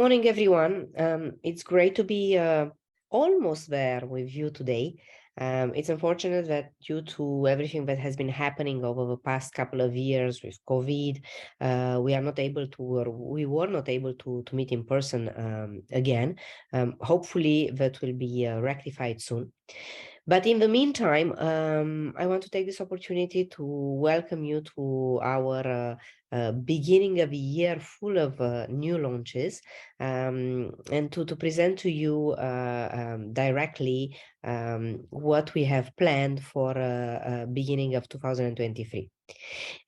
Morning, everyone. It's great to be almost there with you today. It's unfortunate that due to everything that has been happening over the past couple of years with COVID, we are not able to, or we were not able to meet in person again. Hopefully that will be rectified soon. But in the meantime, I want to take this opportunity to welcome you to our beginning of a year full of new launches, and to present to you directly what we have planned for beginning of 2023.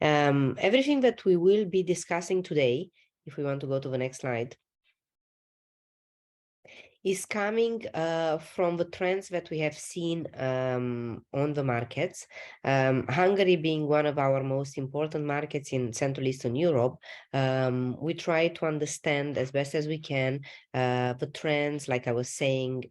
Everything that we will be discussing today, if we want to go to the next slide, is coming from the trends that we have seen on the markets. Hungary being one of our most important markets in Central Eastern Europe, we try to understand as best as we can the trends, like I was saying,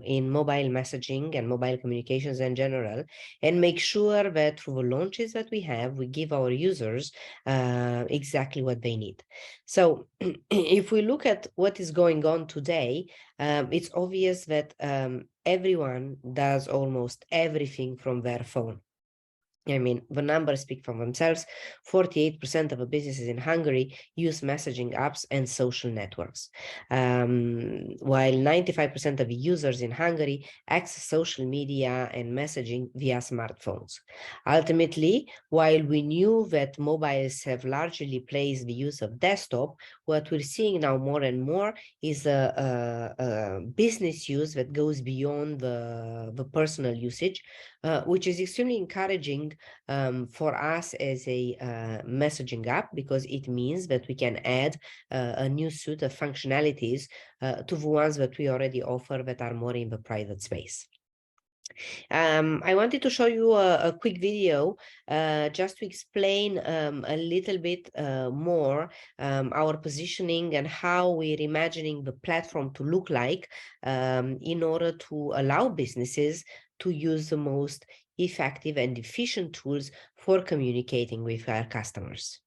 in mobile messaging and mobile communications in general, and make sure that through the launches that we have, we give our users exactly what they need. So if we look at what is going on today, it's obvious that everyone does almost everything from their phone. I mean, the numbers speak for themselves. 48% of the businesses in Hungary use messaging apps and social networks, while 95% of users in Hungary access social media and messaging via smartphones. Ultimately, while we knew that mobiles have largely replaced the use of desktop, what we're seeing now more and more is a business use that goes beyond the personal usage, which is extremely encouraging for us as a messaging app, because it means that we can add a new suite of functionalities to the ones that we already offer that are more in the private space. I wanted to show you a quick video just to explain a little bit more our positioning and how we're imagining the platform to look like in order to allow businesses to use the most effective and efficient tools for communicating with our customers.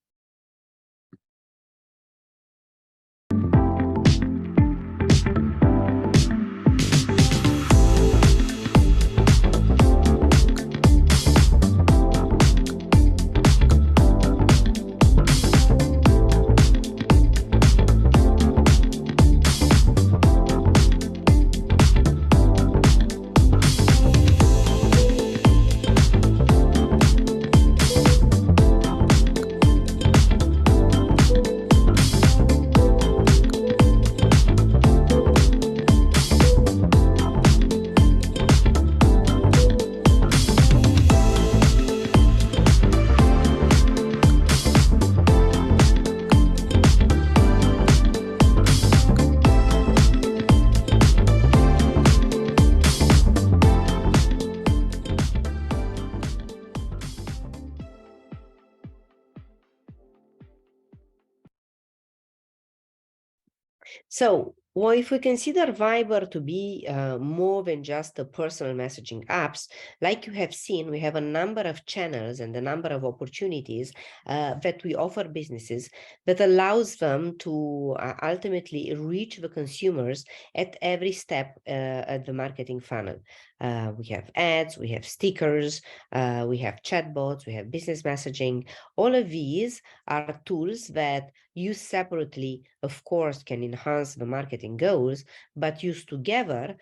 So, well, if we consider Viber to be more than just a personal messaging apps, like you have seen, we have a number of channels and a number of opportunities that we offer businesses that allows them to ultimately reach the consumers at every step at the marketing funnel. We have ads, we have stickers, we have chatbots, we have business messaging. All of these are tools that used separately, of course, can enhance the marketing goals, but used together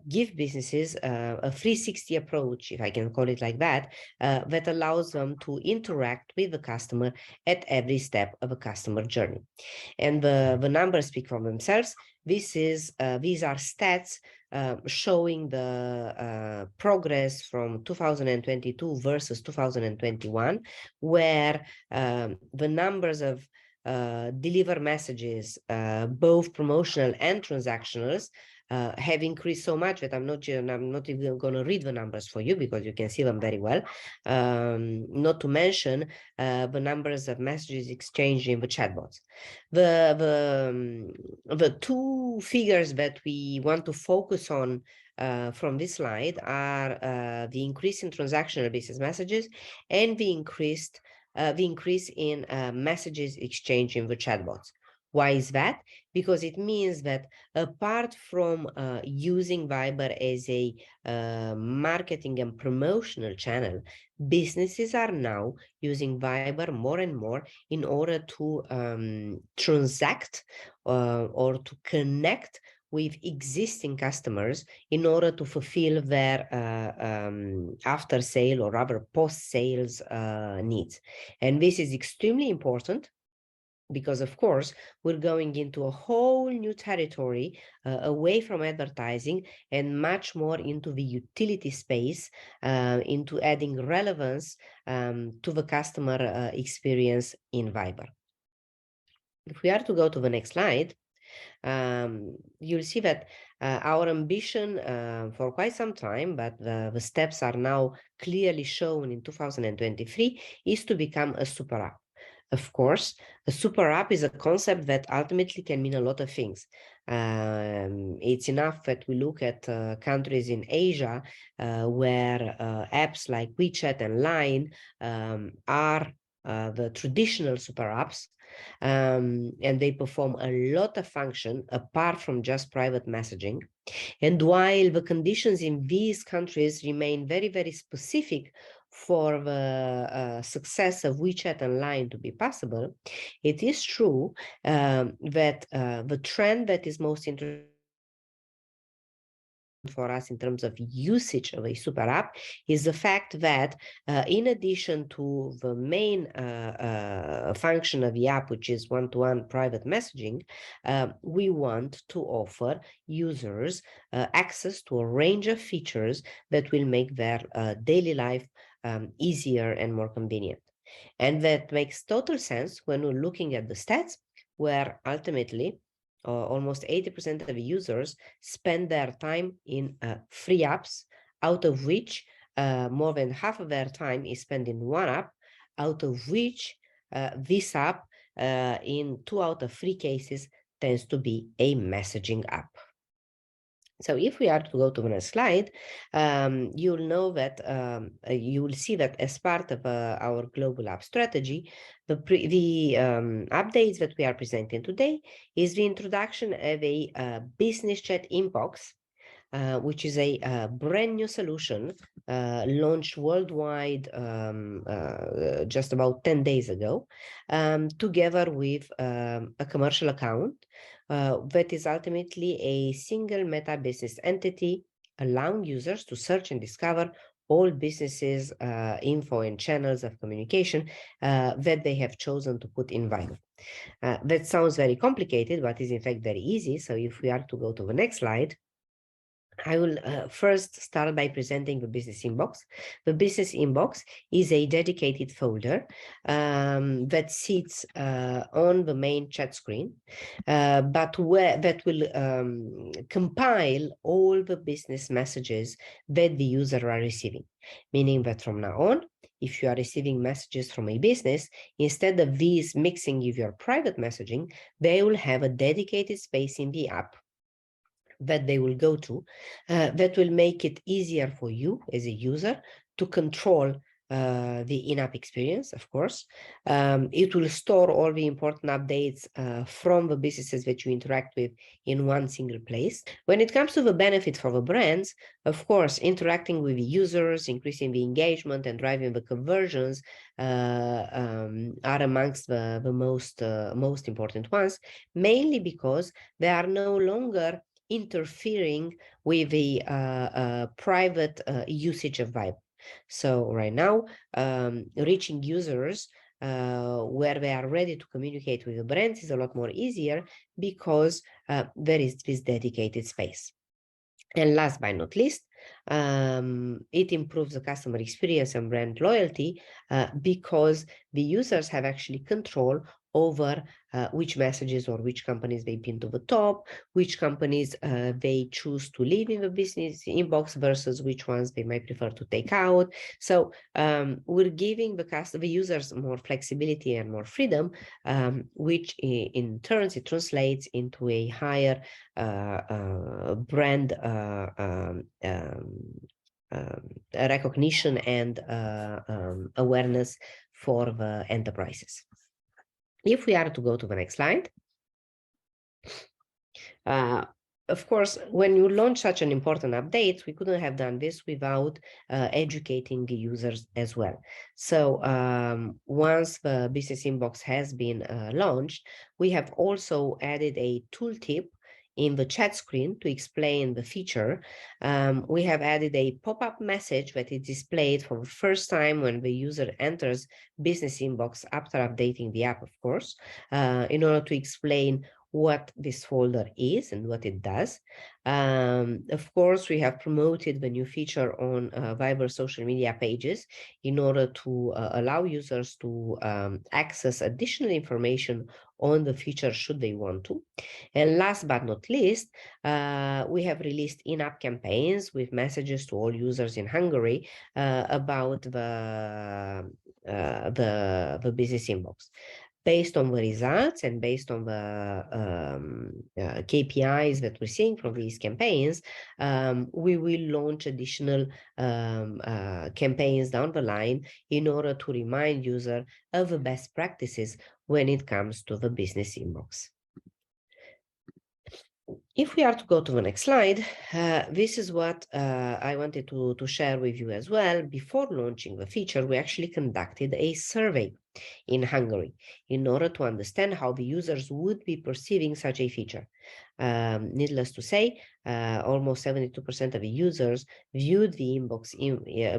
give businesses a 360 approach, if I can call it like that, that allows them to interact with the customer at every step of a customer journey. And the numbers speak for themselves. These are stats showing the progress from 2022 versus 2021, where the numbers of deliver messages, both promotional and transactionals, have increased so much that I'm not even going to read the numbers for you because you can see them very well. Not to mention the numbers of messages exchanged in the chatbots. The two figures that we want to focus on from this slide are the increase in transactional business messages and the increase in messages exchanged in the chatbots. Why is that? Because it means that apart from using Viber as a marketing and promotional channel, businesses are now using Viber more and more in order to transact or to connect with existing customers in order to fulfill their after sale or rather post sales needs. And this is extremely important because, of course, we're going into a whole new territory away from advertising and much more into the utility space, into adding relevance to the customer experience in Viber. If we are to go to the next slide, you'll see that our ambition for quite some time, but the steps are now clearly shown in 2023, is to become a super app. Of course, a super app is a concept that ultimately can mean a lot of things. It's enough that we look at countries in Asia where apps like WeChat and Line are the traditional super apps, and they perform a lot of function apart from just private messaging. And while the conditions in these countries remain very, very specific for the success of WeChat and Line to be possible, it is true that the trend that is most interesting for us in terms of usage of a super app is the fact that in addition to the main function of the app, which is one-to-one private messaging, we want to offer users access to a range of features that will make their daily life easier and more convenient. And that makes total sense when we're looking at the stats, where ultimately almost 80% of the users spend their time in free apps, out of which more than half of their time is spent in one app, out of which this app, in 2 out of 3 cases, tends to be a messaging app. So if we are to go to the next slide, you'll know that you will see that as part of our global app strategy, the updates that we are presenting today is the introduction of a business chat inbox, which is a brand new solution launched worldwide just about 10 days ago, together with a commercial account that is ultimately a single meta business entity, allowing users to search and discover all businesses, info and channels of communication that they have chosen to put in Viber. That sounds very complicated, but is in fact very easy. So if we are to go to the next slide, I will first start by presenting the business inbox. The business inbox is a dedicated folder that sits on the main chat screen, but that will compile all the business messages that the user are receiving. Meaning that from now on, if you are receiving messages from a business, instead of these mixing with your private messaging, they will have a dedicated space in the app that they will go to, that will make it easier for you as a user to control the in-app experience, of course. It will store all the important updates from the businesses that you interact with in one single place. When it comes to the benefit for the brands, of course, interacting with the users, increasing the engagement and driving the conversions are amongst the most important ones, mainly because they are no longer interfering with the private usage of Viber. So right now, reaching users where they are ready to communicate with the brands is a lot more easier because there is this dedicated space. And last but not least, it improves the customer experience and brand loyalty because the users have actually control over which messages or which companies they pin to the top, which companies they choose to leave in the business inbox versus which ones they might prefer to take out. So we're giving the users more flexibility and more freedom, which in turn it translates into a higher brand recognition and awareness for the enterprises. If we are to go to the next slide, Of course, when you launch such an important update, we couldn't have done this without educating the users as well. So once the business inbox has been launched, we have also added a tooltip in the chat screen to explain the feature. We have added a pop-up message that is displayed for the first time when the user enters business inbox after updating the app, of course, in order to explain what this folder is and what it does. Of course, we have promoted the new feature on Viber social media pages in order to allow users to access additional information on the feature should they want to. And last but not least, we have released in-app campaigns with messages to all users in Hungary about the business inbox. Based on the results and based on the KPIs that we're seeing from these campaigns, we will launch additional campaigns down the line in order to remind users of the best practices when it comes to the business inbox. If we are to go to the next slide, this is what I wanted to share with you as well. Before launching the feature, we actually conducted a survey in Hungary in order to understand how the users would be perceiving such a feature. Needless to say, almost 72% of the users viewed the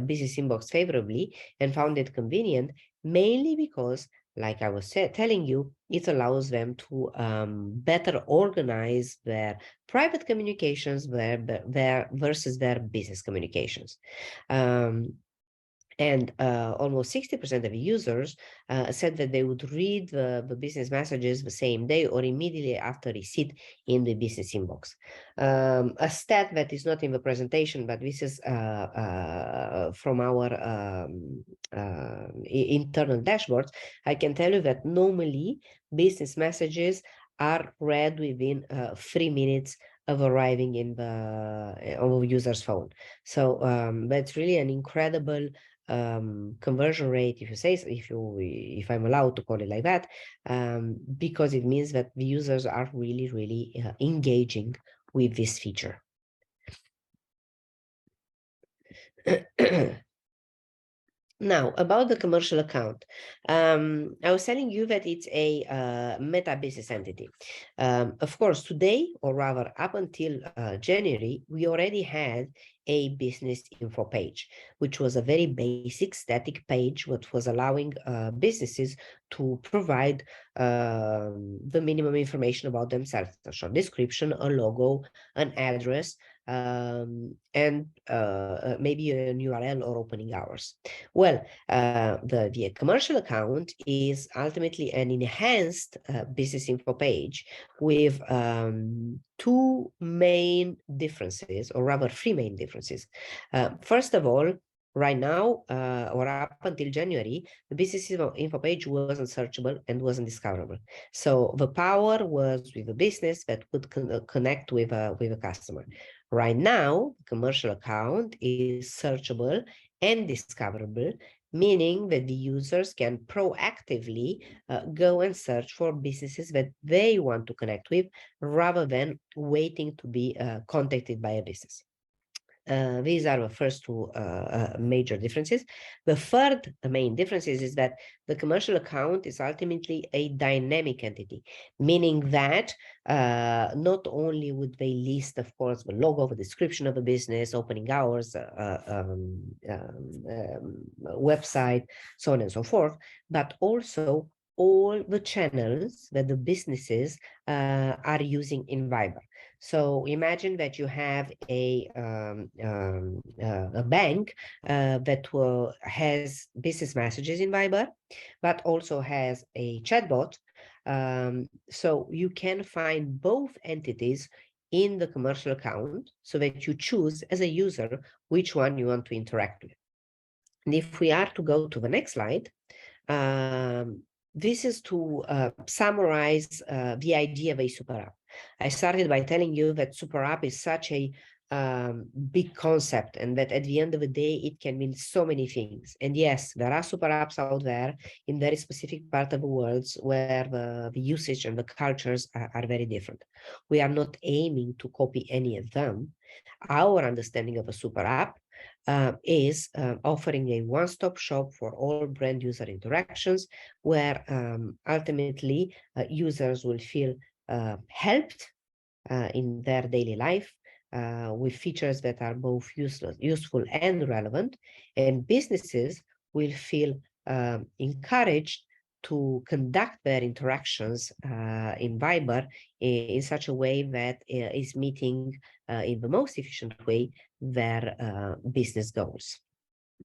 business inbox favorably and found it convenient, mainly because, like I was telling you, it allows them to better organize their private communications versus their business communications. And almost 60% of users said that they would read the business messages the same day or immediately after receipt in the business inbox. A stat that is not in the presentation, but this is from our internal dashboards. I can tell you that normally business messages are read within 3 minutes of arriving in the user's phone. So that's really an incredible conversion rate, if I'm allowed to call it like that, because it means that the users are really engaging with this feature. Now, about the commercial account, I was telling you that it's a meta business entity. Of course, today, or rather up until January, we already had a business info page, which was a very basic static page, which was allowing businesses to provide the minimum information about themselves, a short description, a logo, an address, and maybe an URL or opening hours. Well, the commercial account is ultimately an enhanced business info page with two main differences, or rather three main differences. First of all, right now, or up until January, the business info page wasn't searchable and wasn't discoverable. So the power was with a business that would connect with a customer. Right now, the commercial account is searchable and discoverable, meaning that the users can proactively go and search for businesses that they want to connect with rather than waiting to be contacted by a business. These are the first two major differences. The third main difference is that the commercial account is ultimately a dynamic entity, meaning that not only would they list, of course, the logo, the description of the business, opening hours, website, so on and so forth, but also all the channels that the businesses are using in Viber. So imagine that you have a bank that has business messages in Viber, but also has a chatbot. So you can find both entities in the commercial account so that you choose as a user which one you want to interact with. And if we are to go to the next slide, this is to summarize the idea of a super app. I started by telling you that super app is such a big concept, and that at the end of the day it can mean so many things. And yes, there are super apps out there in very specific part of the world where the usage and the cultures are very different. We are not aiming to copy any of them. Our understanding of a super app is offering a one-stop shop for all brand user interactions, where ultimately users will feel helped in their daily life, with features that are both useful and relevant, and businesses will feel encouraged to conduct their interactions in Viber in such a way that is meeting in the most efficient way their business goals.